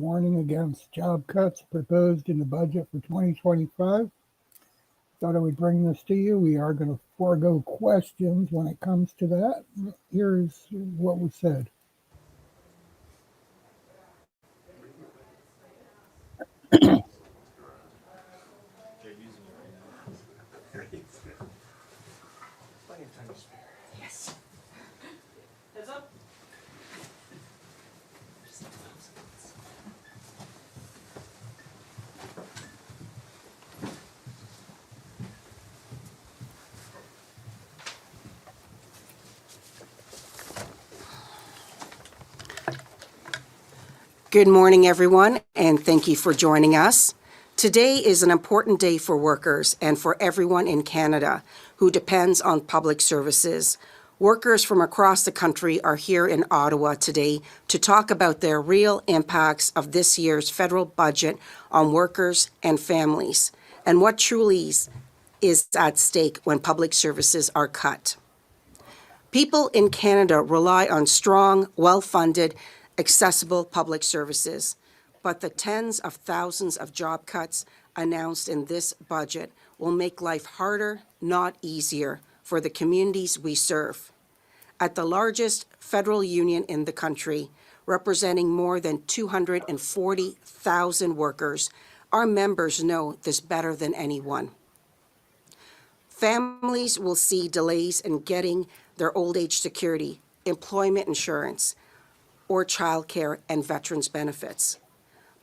warning against job cuts proposed in the budget for 2025. Thought I would bring this to you. We are going to forego questions when it comes to that. Here's what was said. Good morning, everyone, and thank you for joining us. Today is an important day for workers and for everyone in Canada who depends on public services. Workers from across the country are here in Ottawa today to talk about their real impacts of this year's federal budget on workers and families, and what truly is at stake when public services are cut. People in Canada rely on strong, well-funded, accessible public services, but the tens of thousands of job cuts announced in this budget will make life harder, not easier, for the communities we serve. At the largest federal union in the country, representing more than 240,000 workers, our members know this better than anyone. Families will see delays in getting their old age security, employment insurance, or childcare and veterans benefits.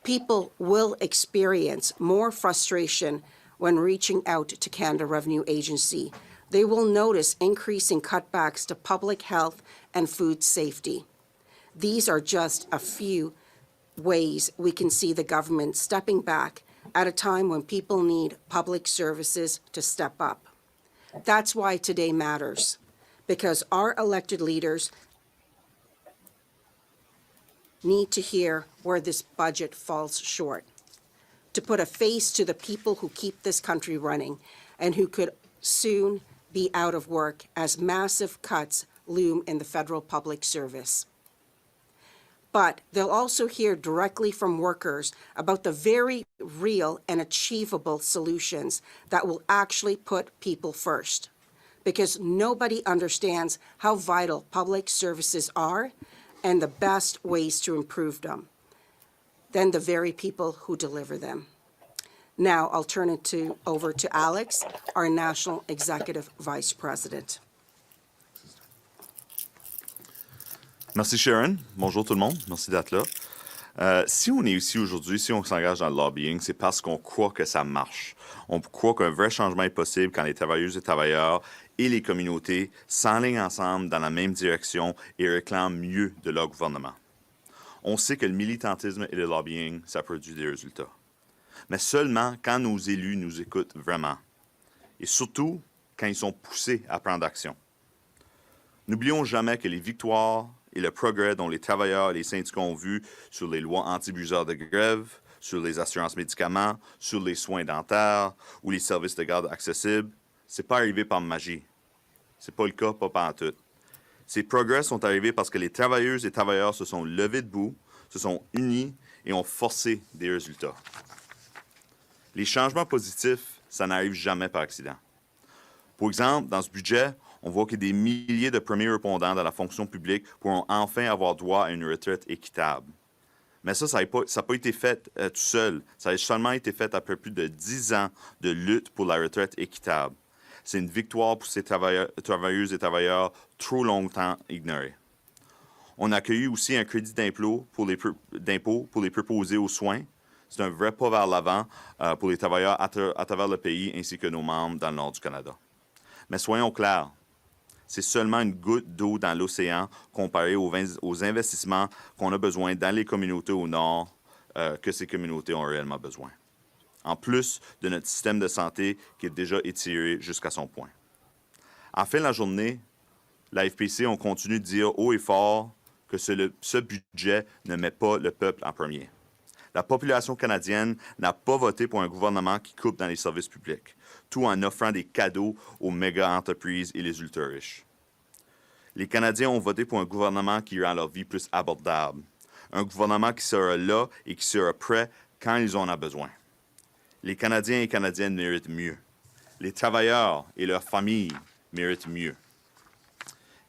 People will experience more frustration when reaching out to Canada Revenue Agency. They will notice increasing cutbacks to public health and food safety. These are just a few ways we can see the government stepping back at a time when people need public services to step up. That's why today matters, because our elected leaders need to hear where this budget falls short, to put a face to the people who keep this country running and who could soon be out of work as massive cuts loom in the federal public service. But they'll also hear directly from workers about the very real and achievable solutions that will actually put people first, because nobody understands how vital public services are and the best ways to improve them than the very people who deliver them. Now I'll turn it over to Alex, our National Executive Vice President. Merci Sharon. Bonjour tout le monde. Merci d'être là. Si on est ici aujourd'hui, si on s'engage dans le lobbying, c'est parce qu'on croit que ça marche. On croit qu'un vrai changement est possible quand les travailleuses et travailleurs et les communautés s'enlignent ensemble dans la même direction et réclament mieux de leur gouvernement. On sait que le militantisme et le lobbying, ça produit des résultats. Mais seulement quand nos élus nous écoutent vraiment. Et surtout, quand ils sont poussés à prendre action. N'oublions jamais que les victoires et le progrès dont les travailleurs et les syndicats ont vu sur les lois anti-abuseurs de grève, sur les assurances médicaments, sur les soins dentaires ou les services de garde accessibles, c'est pas arrivé par magie. C'est pas le cas, pas pantoute. Ces progrès sont arrivés parce que les travailleuses et travailleurs se sont levés debout, se sont unis et ont forcé des résultats. Les changements positifs, ça n'arrive jamais par accident. Pour exemple, dans ce budget, on voit que des milliers de premiers répondants dans la fonction publique pourront enfin avoir droit à une retraite équitable. Mais ça n'a pas été fait tout seul. Ça a seulement été fait après plus de 10 ans de lutte pour la retraite équitable. C'est une victoire pour ces travailleuses et travailleurs trop longtemps ignorés. On a accueilli aussi un crédit d'impôt pour les préposés aux soins. C'est un vrai pas vers l'avant pour les travailleurs à travers le pays ainsi que nos membres dans le nord du Canada. Mais soyons clairs, c'est seulement une goutte d'eau dans l'océan comparé aux investissements qu'on a besoin dans les communautés au nord que ces communautés ont réellement besoin. En plus de notre système de santé qui est déjà étiré jusqu'à son point. À la fin de la journée, la FPC, on continue de dire haut et fort que ce budget ne met pas le peuple en premier. La population canadienne n'a pas voté pour un gouvernement qui coupe dans les services publics, tout en offrant des cadeaux aux méga-entreprises et les ultra-riches. Les Canadiens ont voté pour un gouvernement qui rend leur vie plus abordable, Un gouvernement qui sera là et qui sera prêt quand ils en ont besoin. Les Canadiens et Canadiennes méritent mieux. Les travailleurs et leurs familles méritent mieux.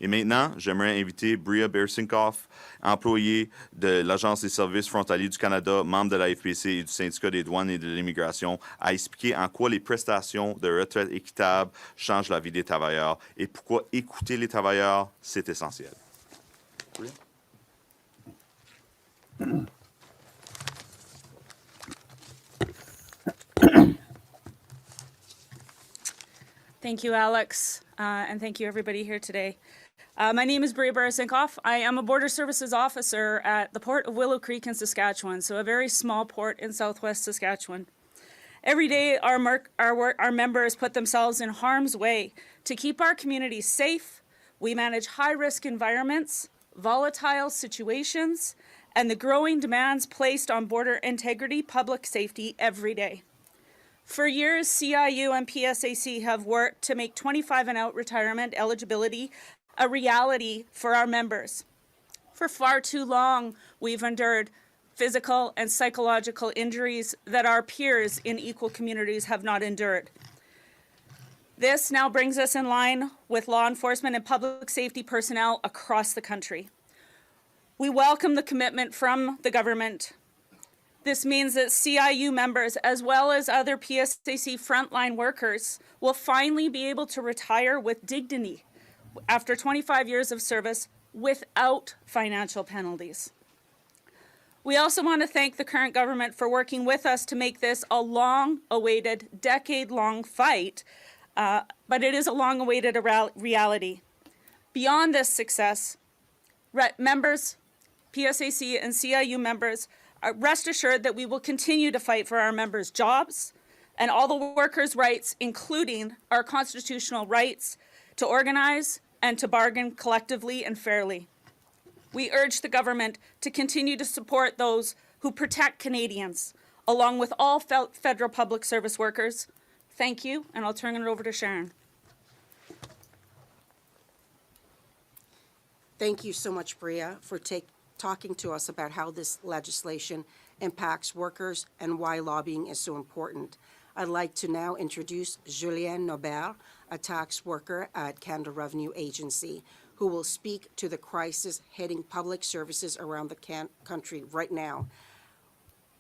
Et maintenant, j'aimerais inviter Bria Bersinkoff, employée de l'Agence des services frontaliers du Canada, membre de la FPC et du Syndicat des douanes et de l'immigration, à expliquer en quoi les prestations de retraite équitables changent la vie des travailleurs et pourquoi écouter les travailleurs, c'est essentiel. Bria? Thank you, Alex, and thank you, everybody here today. My name is Bria Barasinkoff. I am a Border Services Officer at the Port of Willow Creek in Saskatchewan, so a very small port in southwest Saskatchewan. Every day, our members put themselves in harm's way to keep our communities safe. We manage high-risk environments, volatile situations, and the growing demands placed on border integrity, public safety every day. For years, CIU and PSAC have worked to make 25 and out retirement eligibility a reality for our members. For far too long, we've endured physical and psychological injuries that our peers in equal communities have not endured. This now brings us in line with law enforcement and public safety personnel across the country. We welcome the commitment from the government. This means that CIU members, as well as other PSAC frontline workers, will finally be able to retire with dignity after 25 years of service without financial penalties. We also want to thank the current government for working with us to make this a long-awaited, decade-long fight, but it is a long-awaited reality. Beyond this success, members, PSAC and CIU members, rest assured that we will continue to fight for our members' jobs and all the workers' rights, including our constitutional rights to organize and to bargain collectively and fairly. We urge the government to continue to support those who protect Canadians, along with all federal public service workers. Thank you, and I'll turn it over to Sharon. Thank you so much, Bria, for talking to us about how this legislation impacts workers and why lobbying is so important. I'd like to now introduce Julienne Nobert, a tax worker at Canada Revenue Agency, who will speak to the crisis hitting public services around the country right now.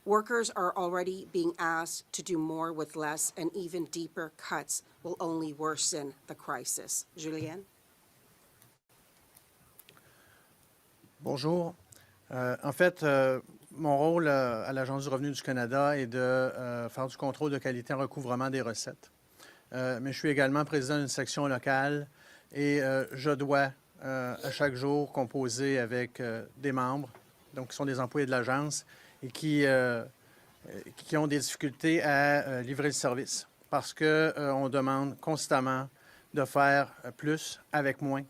Workers are already being asked to do more with less, and even deeper cuts will only worsen the crisis. Julienne? Bonjour. En fait, mon rôle à l'Agence du revenu du Canada est de faire du contrôle de qualité en recouvrement des recettes. Mais je suis également président d'une section locale et je dois à chaque jour composer avec des membres, donc qui sont des employés de l'agence et qui ont des difficultés à livrer le service parce qu'on demande constamment de faire plus avec moins.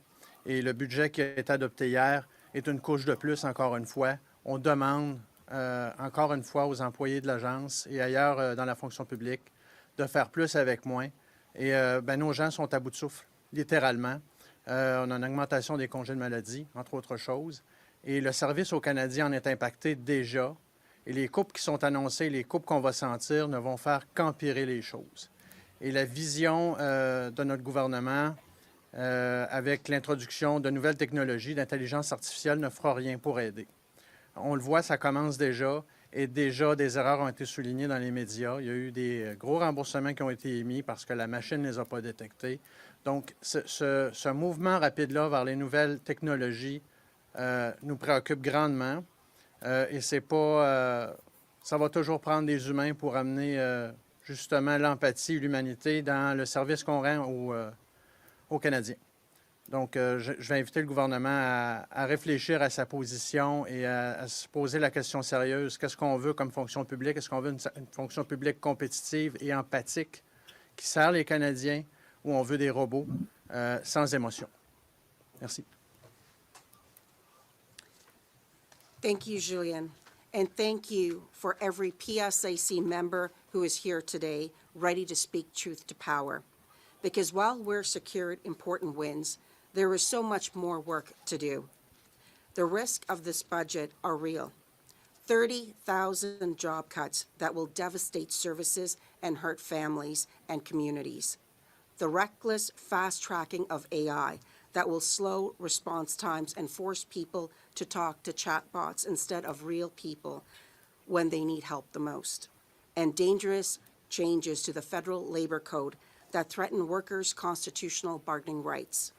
Et le budget qui a été adopté hier est une couche de plus, encore une fois. On demande encore une fois aux employés de l'agence et ailleurs dans la fonction publique de faire plus avec moins. Et nos gens sont à bout de souffle, littéralement. On a une augmentation des congés de maladie, entre autres choses. Et le service aux Canadiens en est impacté déjà. Et les coupes qui sont annoncées, les coupes qu'on va sentir ne vont faire qu'empirer les choses. Et la vision de notre gouvernement, avec l'introduction de nouvelles technologies d'intelligence artificielle, ne fera rien pour aider. On le voit, ça commence déjà, et déjà des erreurs ont été soulignées dans les médias. Il y a eu des gros remboursements qui ont été émis parce que la machine ne les a pas détectés. Donc, ce mouvement rapide-là vers les nouvelles technologies nous préoccupe grandement. Et c'est pas... ça va toujours prendre des humains pour amener justement l'empathie et l'humanité dans le service qu'on rend aux Canadiens. Donc, je vais inviter le gouvernement à réfléchir à sa position et à se poser la question sérieuse. Qu'est-ce qu'on veut comme fonction publique? Est-ce qu'on veut une fonction publique compétitive et empathique qui sert les Canadiens ou on veut des robots sans émotion? Merci. Thank you, Julian. And thank you for every PSAC member who is here today, ready to speak truth to power. Because while we're secured important wins, there is so much more work to do. The risks of this budget are real. 30,000 job cuts that will devastate services and hurt families and communities. The reckless fast-tracking of AI that will slow response times and force people to talk to chatbots instead of real people when they need help the most. And dangerous changes to the federal labor code that threaten workers' constitutional bargaining rights.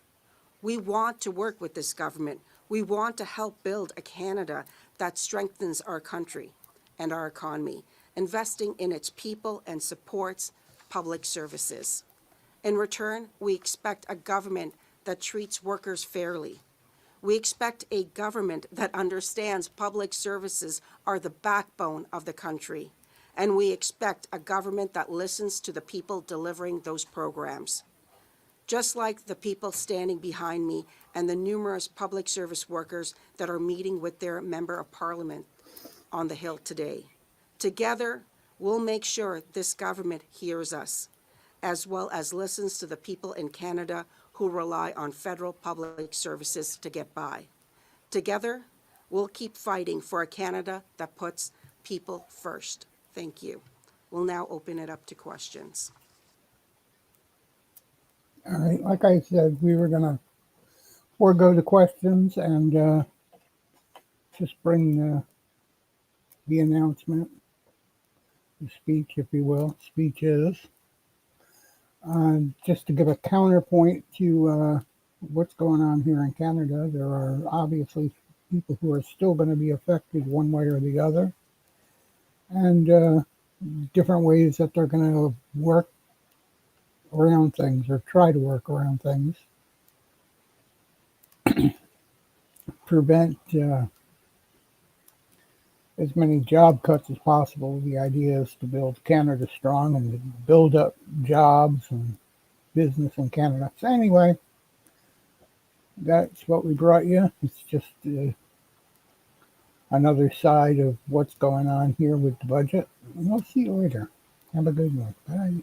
We want to work with this government. We want to help build a Canada that strengthens our country and our economy, investing in its people and supports public services. In return, we expect a government that treats workers fairly. We expect a government that understands public services are the backbone of the country. And we expect a government that listens to the people delivering those programs. Just like the people standing behind me and the numerous public service workers that are meeting with their Member of Parliament on the Hill today. Together, we'll make sure this government hears us, as well as listens to the people in Canada who rely on federal public services to get by. Together, we'll keep fighting for a Canada that puts people first. Thank you. We'll now open it up to questions. All right, like I said, we were gonna forego the questions and just bring the announcement, the speech, if you will, speeches. Just to give a counterpoint to what's going on here in Canada, there are obviously people who are still going to be affected one way or the other, and different ways that they're going to work around things or try to work around things. Prevent as many job cuts as possible. The idea is to build Canada strong and to build up jobs and business in Canada. So anyway, that's what we brought you. It's just another side of what's going on here with the budget. And we'll see you later. Have a good one. Bye.